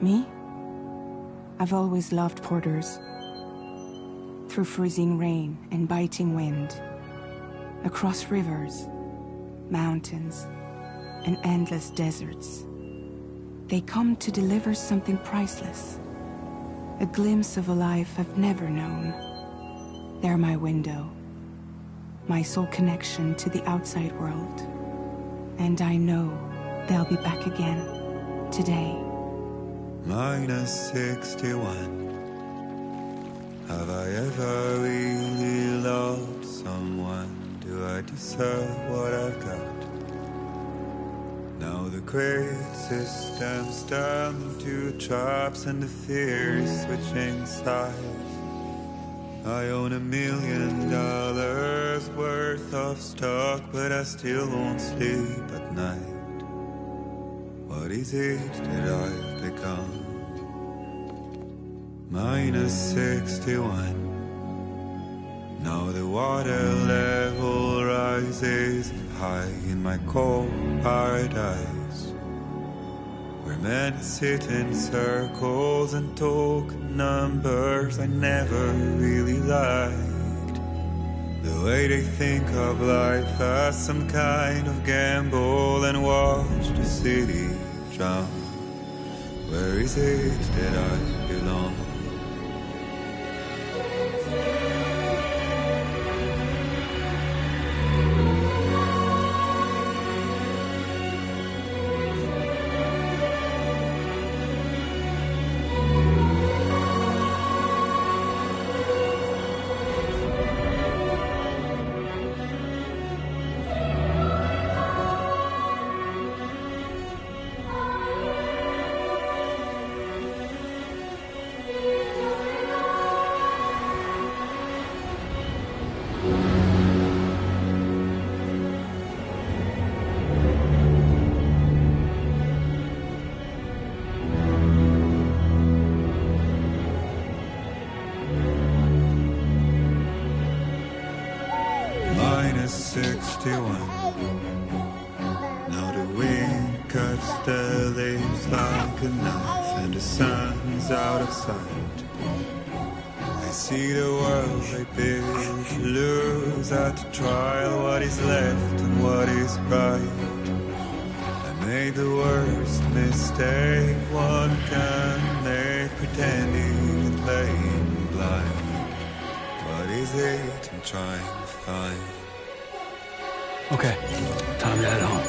Me? I've always loved porters. Through freezing rain and biting wind, across rivers, mountains, and endless deserts, they come to deliver something priceless, a glimpse of a life I've never known. They're my window, my sole connection to the outside world, and I know they'll be back again today. -61. Have I ever really loved someone? Do I deserve what I've got? Now the great systems turn to traps and the fears switching sides. I own $1 million worth of stock, but I still won't sleep at night. What is it that I've become? -61. Now the water level rises high in my cold paradise, where men sit in circles and talk numbers I never really liked. The way they think of life as some kind of gamble and watch the city drown. Where is it that I belong? -61. Now the wind cuts the leaves like a knife, and the sun's out of sight. I see the world I built lose at the trial, what is left and what is right. I made the worst mistake one can make, pretending and playing blind. What is it I'm trying to find? Okay, time to head home.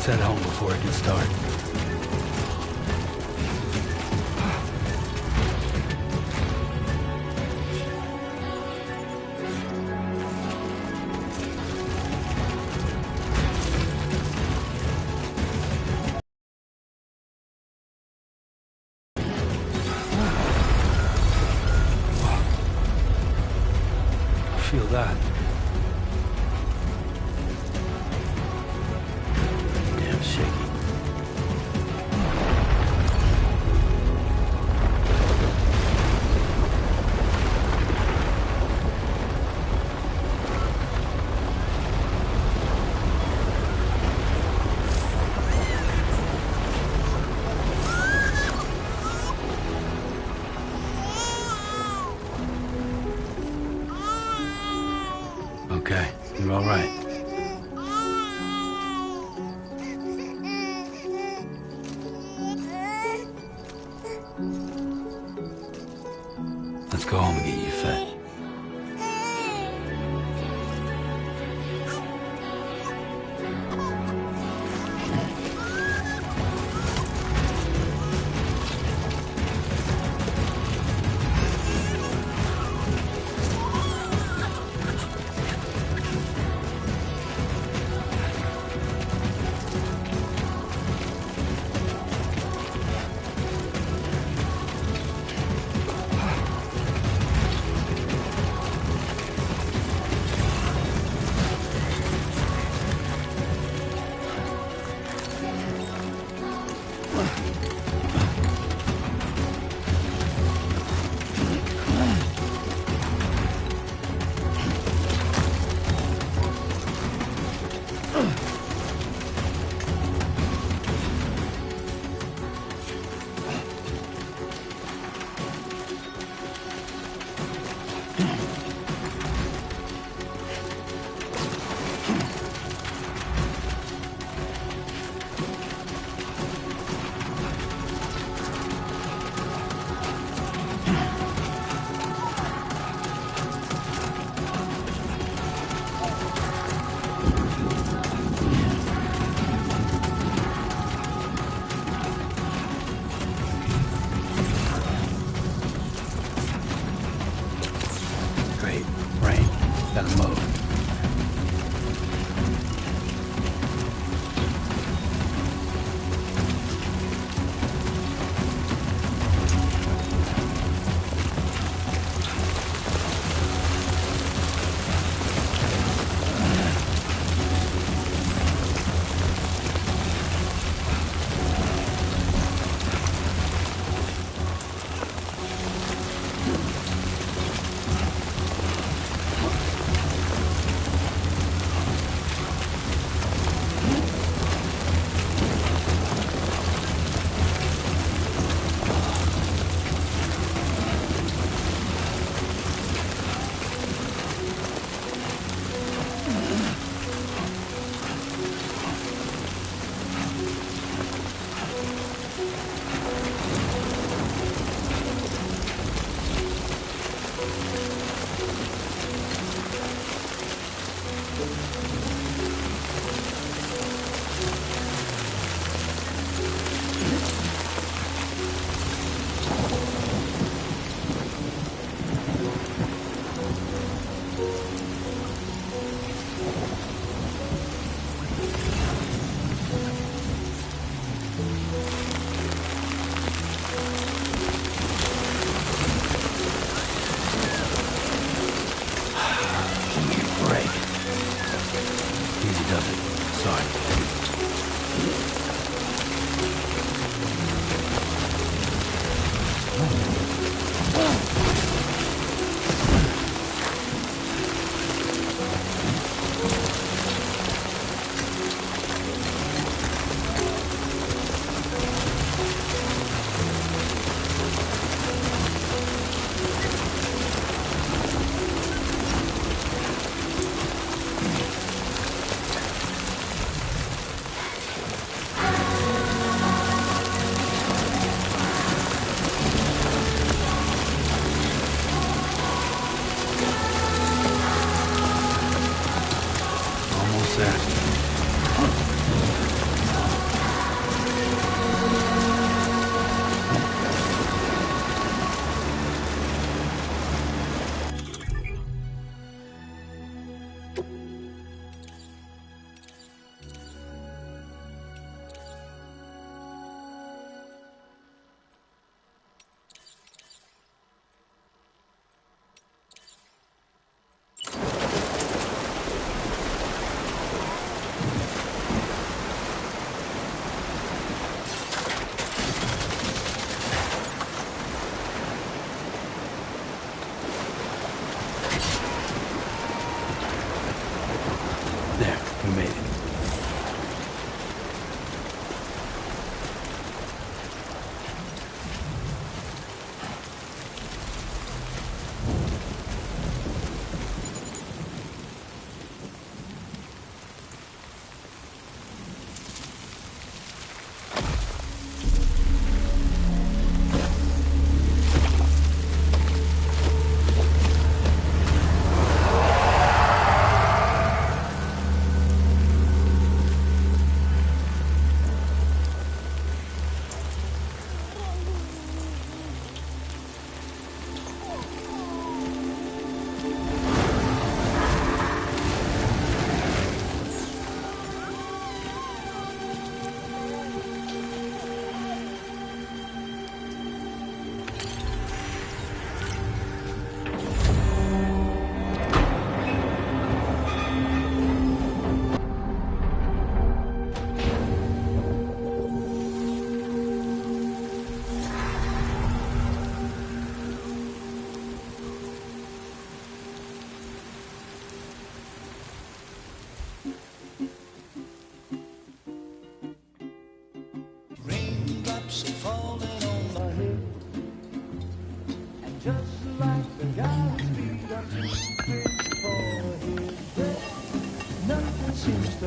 Let's head home before it gets dark. Feel that? Damn shaky. Okay, you're all right. Let's go home and get you fed.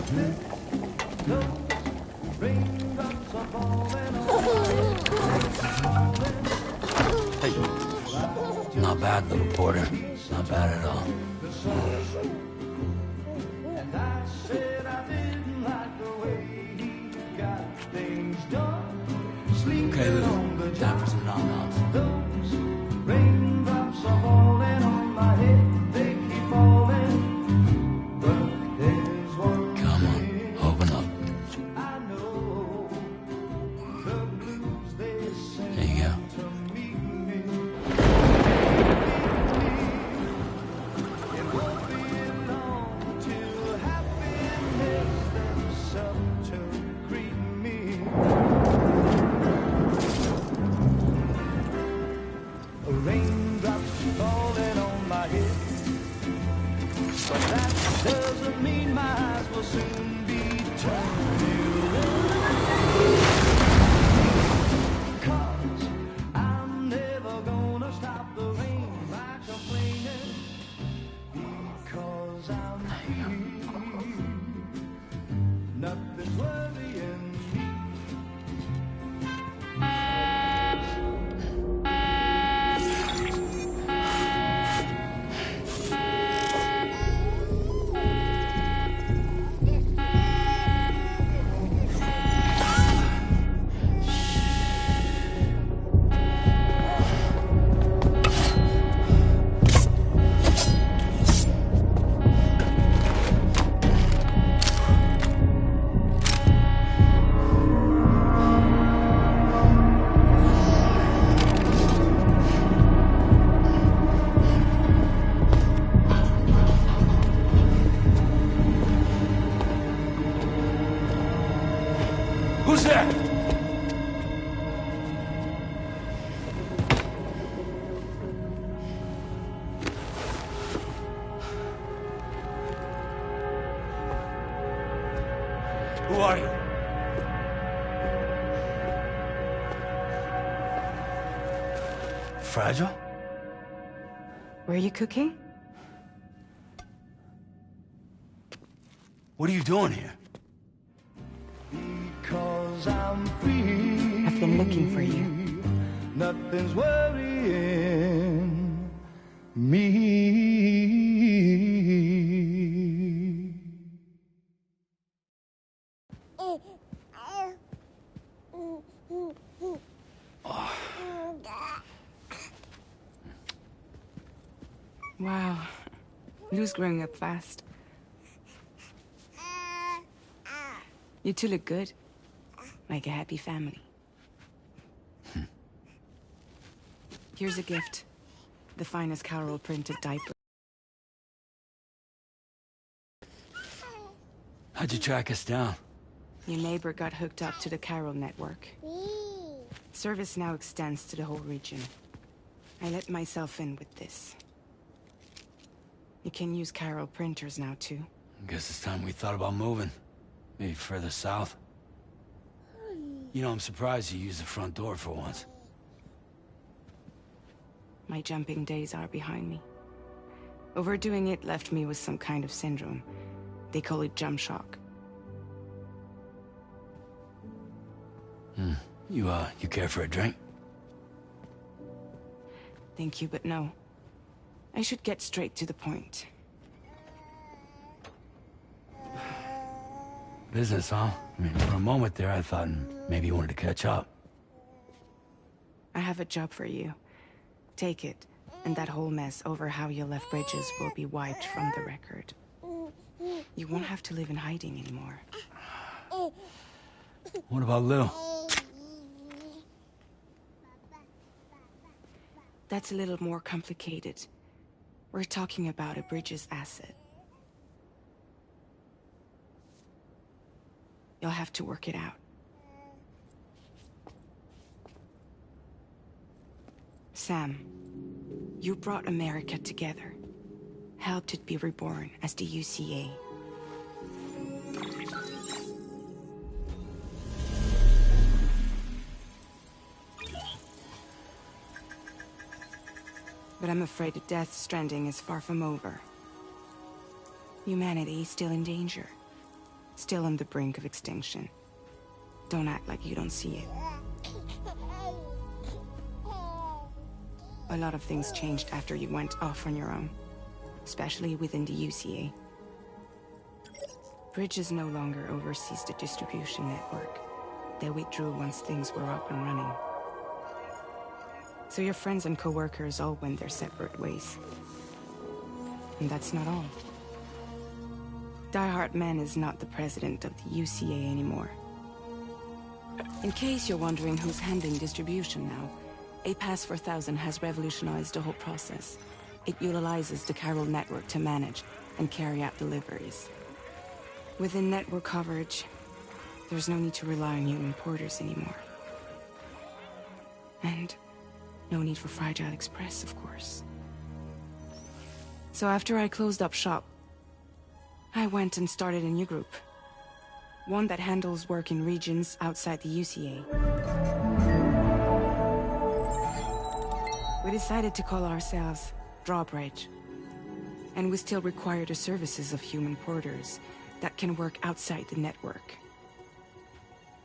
Hey. Not bad, little Porter. Not bad at all. Okay, Lou. Time for some nom-noms. Come on, open up. There you go. Who's there? Who are you? Fragile? Were you cooking? What are you doing here? Because I'm free. I've been looking for you. Nothing's worrying me. Wow. Lou's growing up fast. You two look good. Like a happy family. Here's a gift. The finest Carol printed diaper. How'd you track us down? Your neighbor got hooked up to the Carol network. Service now extends to the whole region. I let myself in with this. You can use Carol printers now, too. Guess it's time we thought about moving. Maybe further south. You know, I'm surprised you used the front door for once. My jumping days are behind me. Overdoing it left me with some kind of syndrome. They call it jump shock. You care for a drink? Thank you, but no. I should get straight to the point. Business, huh? I mean, for a moment there, I thought maybe you wanted to catch up. I have a job for you. Take it, and that whole mess over how you left Bridges will be wiped from the record. You won't have to live in hiding anymore. What about Lou? That's a little more complicated. We're talking about a Bridges asset. You'll have to work it out. Sam, you brought America together. Helped it be reborn as the UCA. But I'm afraid that Death Stranding is far from over. Humanity is still in danger. still on the brink of extinction. Don't act like you don't see it. A lot of things changed after you went off on your own, especially within the UCA. Bridges no longer oversees the distribution network. They withdrew once things were up and running. So your friends and co-workers all went their separate ways. And that's not all. Die Hartmann is not the president of the UCA anymore. In case you're wondering who's handling distribution now, APAS 4000 has revolutionized the whole process. It utilizes the chiral network to manage and carry out deliveries. Within network coverage, there's no need to rely on human porters anymore. And no need for Fragile Express, of course. So after I closed up shop, I went and started a new group. One that handles work in regions outside the UCA. We decided to call ourselves Drawbridge. And we still require the services of human porters that can work outside the network.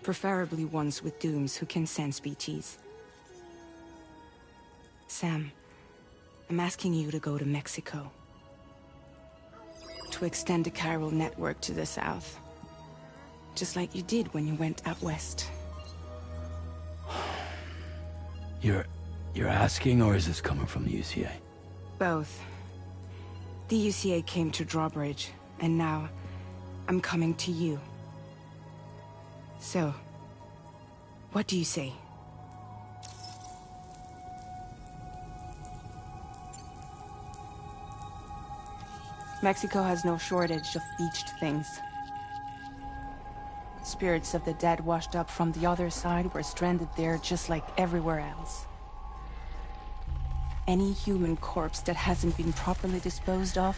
Preferably ones with dooms who can sense BTs. Sam, I'm asking you to go to Mexico. To extend the chiral network to the south. Just like you did when you went out west. You're asking, or is this coming from the UCA? Both. The UCA came to Drawbridge, and now I'm coming to you. So, what do you say? Mexico has no shortage of beached things. Spirits of the dead washed up from the other side were stranded there just like everywhere else. Any human corpse that hasn't been properly disposed of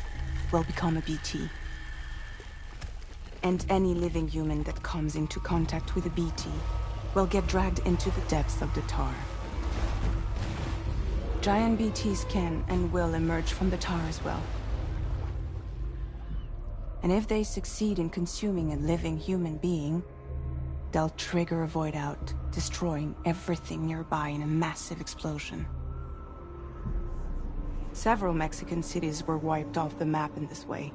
will become a BT. And any living human that comes into contact with a BT will get dragged into the depths of the tar. Giant BTs can and will emerge from the tar as well. And if they succeed in consuming a living human being, they'll trigger a void out, destroying everything nearby in a massive explosion. Several Mexican cities were wiped off the map in this way.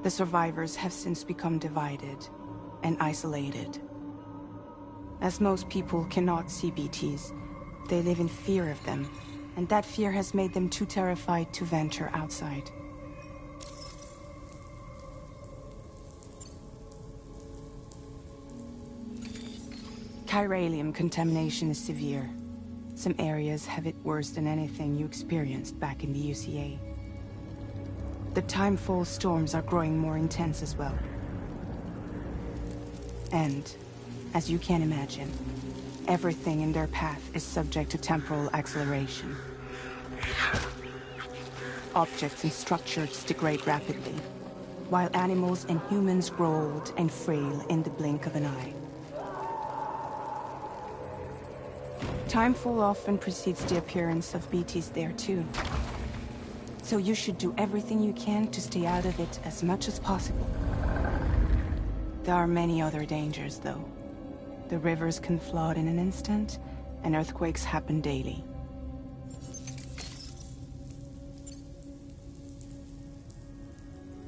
The survivors have since become divided and isolated. As most people cannot see BTs, they live in fear of them, and that fear has made them too terrified to venture outside. Chiralium contamination is severe. Some areas have it worse than anything you experienced back in the UCA. The timefall storms are growing more intense as well. And, as you can imagine, everything in their path is subject to temporal acceleration. Objects and structures degrade rapidly, while animals and humans grow old and frail in the blink of an eye. Timefall often precedes the appearance of BTs there too. So you should do everything you can to stay out of it as much as possible. There are many other dangers though. The rivers can flood in an instant, and earthquakes happen daily.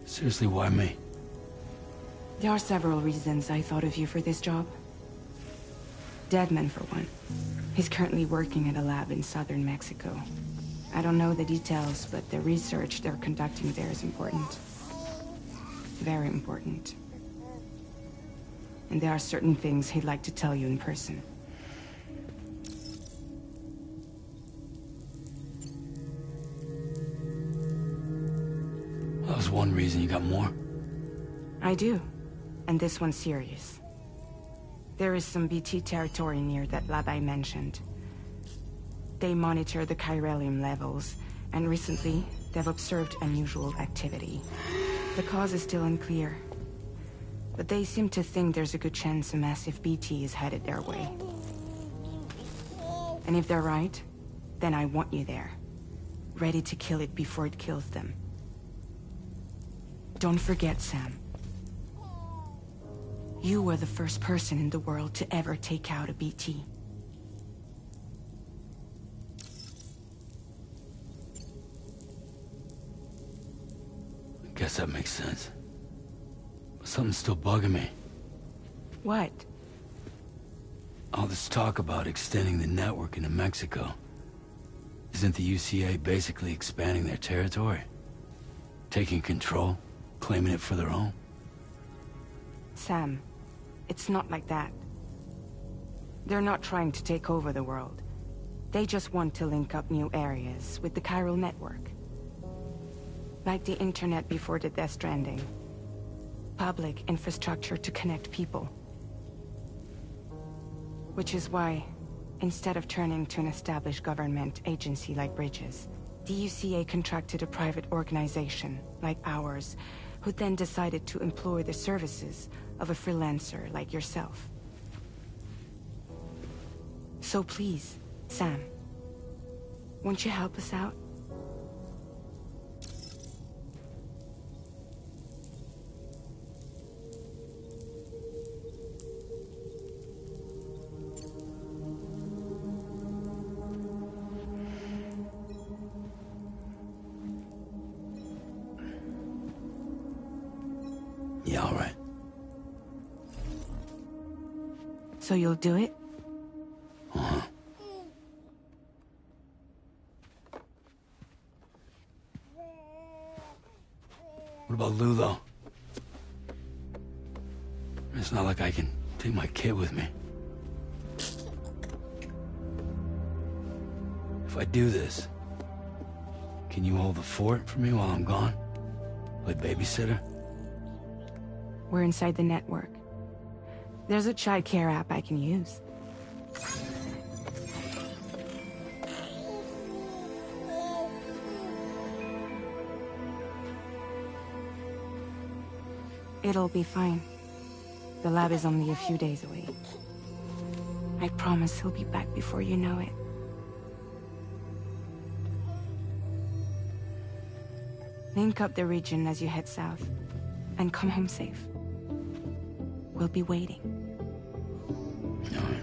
Seriously, why me? There are several reasons I thought of you for this job. Deadman, for one. He's currently working at a lab in southern Mexico. I don't know the details, but the research they're conducting there is important. Very important. And there are certain things he'd like to tell you in person. That was one reason. You got more? I do. And this one's serious. There is some BT territory near that lab I mentioned. They monitor the chiralium levels, and recently, they've observed unusual activity. The cause is still unclear, but they seem to think there's a good chance a massive BT is headed their way. And if they're right, then I want you there, ready to kill it before it kills them. Don't forget, Sam. You were the first person in the world to ever take out a BT. I guess that makes sense. But something's still bugging me. What? All this talk about extending the network into Mexico. Isn't the UCA basically expanding their territory? Taking control? Claiming it for their own? Sam, it's not like that. They're not trying to take over the world. They just want to link up new areas with the chiral network. Like the internet before the Death Stranding. Public infrastructure to connect people. Which is why, instead of turning to an established government agency like Bridges, the UCA contracted a private organization, like ours, who then decided to employ the services of a freelancer like yourself. So please, Sam, won't you help us out? Yeah, all right. So you'll do it? Uh-huh. What about Lou, though? It's not like I can take my kid with me. If I do this, can you hold the fort for me while I'm gone? Play babysitter? We're inside the network. There's a child care app I can use. It'll be fine. The lab is only a few days away. I promise he'll be back before you know it. Link up the region as you head south, and come home safe. We'll be waiting. All right.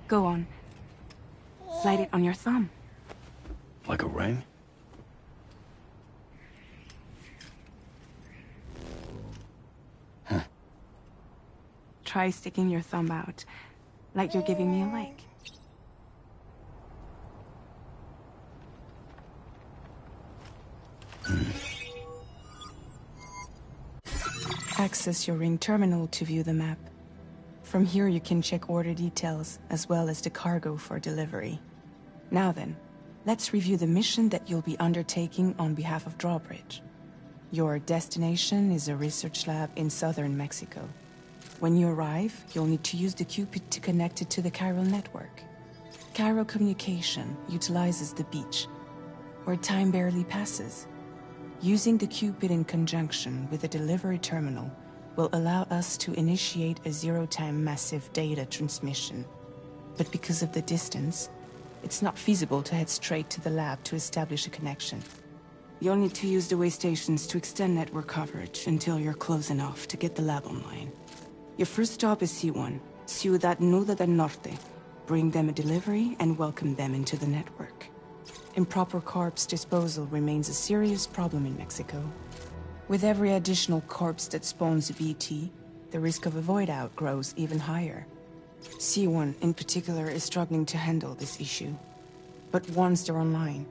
Go on. Slide it on your thumb. Like a ring? Huh. Try sticking your thumb out, like you're giving me a like. Access your ring terminal to view the map. From here you can check order details, as well as the cargo for delivery. Now then, let's review the mission that you'll be undertaking on behalf of Drawbridge. Your destination is a research lab in southern Mexico. When you arrive, you'll need to use the Cupid to connect it to the chiral network. Chiral communication utilizes the beach, where time barely passes. Using the Cupid in conjunction with a delivery terminal will allow us to initiate a zero-time massive data transmission. But because of the distance, it's not feasible to head straight to the lab to establish a connection. You'll need to use the way stations to extend network coverage until you're close enough to get the lab online. Your first stop is C1, Ciudad Nuda del Norte. Bring them a delivery and welcome them into the network. Improper corpse disposal remains a serious problem in Mexico. With every additional corpse that spawns a BT, the risk of a void out grows even higher. C1 in particular is struggling to handle this issue. But once they're online,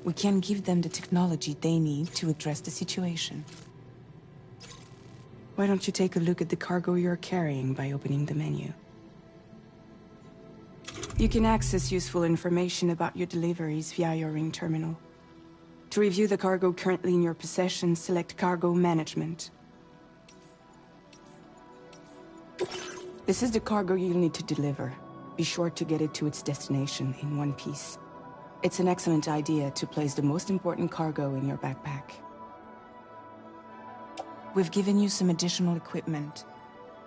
we can give them the technology they need to address the situation. Why don't you take a look at the cargo you're carrying by opening the menu? You can access useful information about your deliveries via your ring terminal. To review the cargo currently in your possession, select Cargo Management. This is the cargo you'll need to deliver. Be sure to get it to its destination in one piece. It's an excellent idea to place the most important cargo in your backpack. We've given you some additional equipment.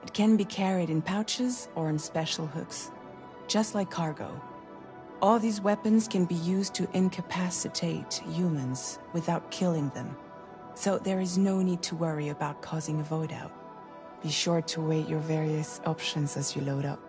It can be carried in pouches or on special hooks, just like cargo. All these weapons can be used to incapacitate humans without killing them, so there is no need to worry about causing a void out. Be sure to weigh your various options as you load up.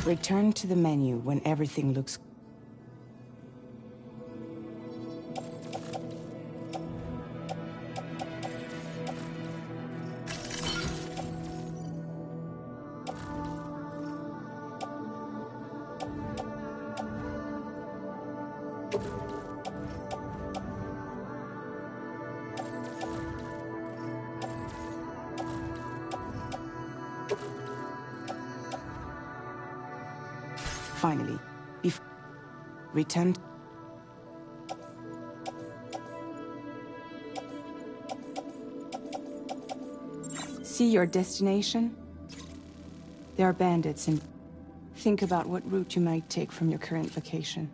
Return to the menu when everything looks... Finally, return. See your destination? There are bandits and think about what route you might take from your current location.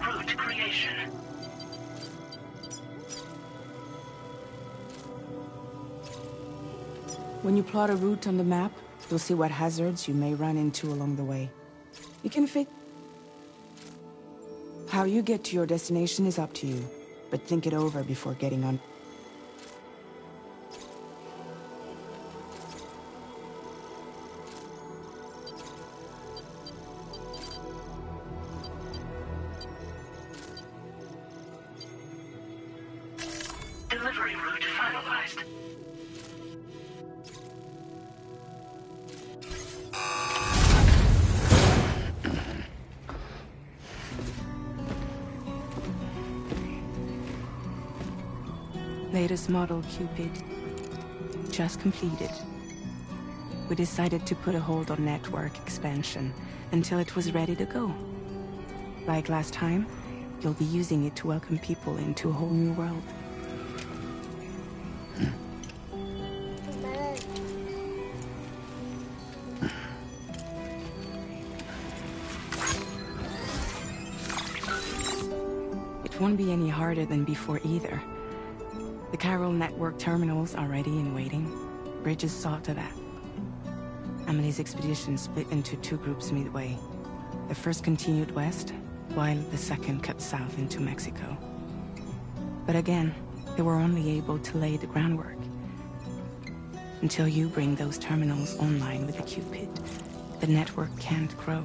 Route creation. When you plot a route on the map, you'll see what hazards you may run into along the way. You can fit... How you get to your destination is up to you, but think it over before getting on. Delivery route finalized. Latest model Cupid. Just completed. We decided to put a hold on network expansion until it was ready to go. Like last time, you'll be using it to welcome people into a whole new world. It won't be any harder than before either. The Chiral network terminals are ready and waiting. Bridges saw to that. Emily's expedition split into two groups midway. The first continued west, while the second cut south into Mexico. But again, they were only able to lay the groundwork. Until you bring those terminals online with the Cupid, the network can't grow.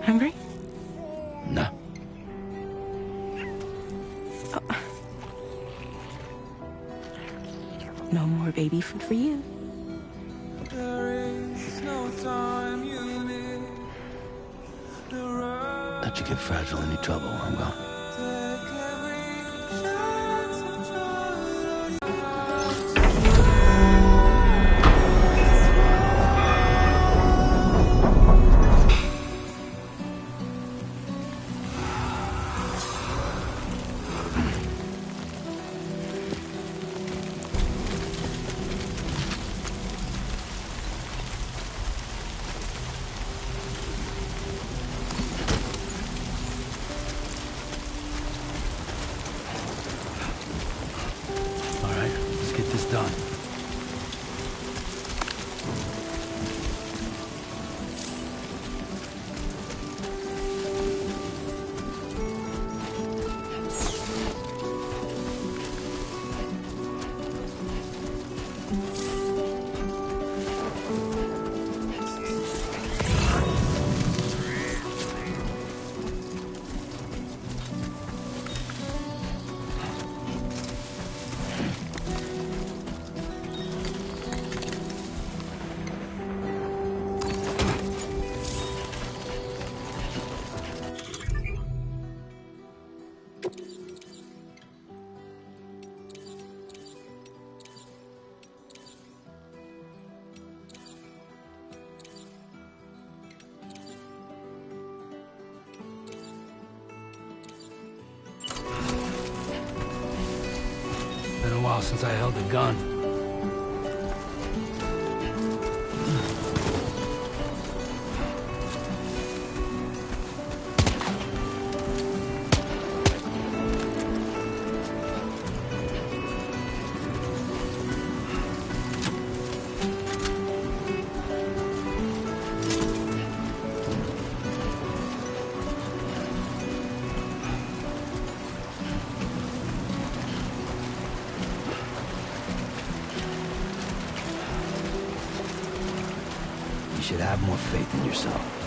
Hungry? No. No more baby food for you. Let you get fragile any trouble, I'm gone. Get this done. Been a while since I held a gun. You should have more faith in yourself.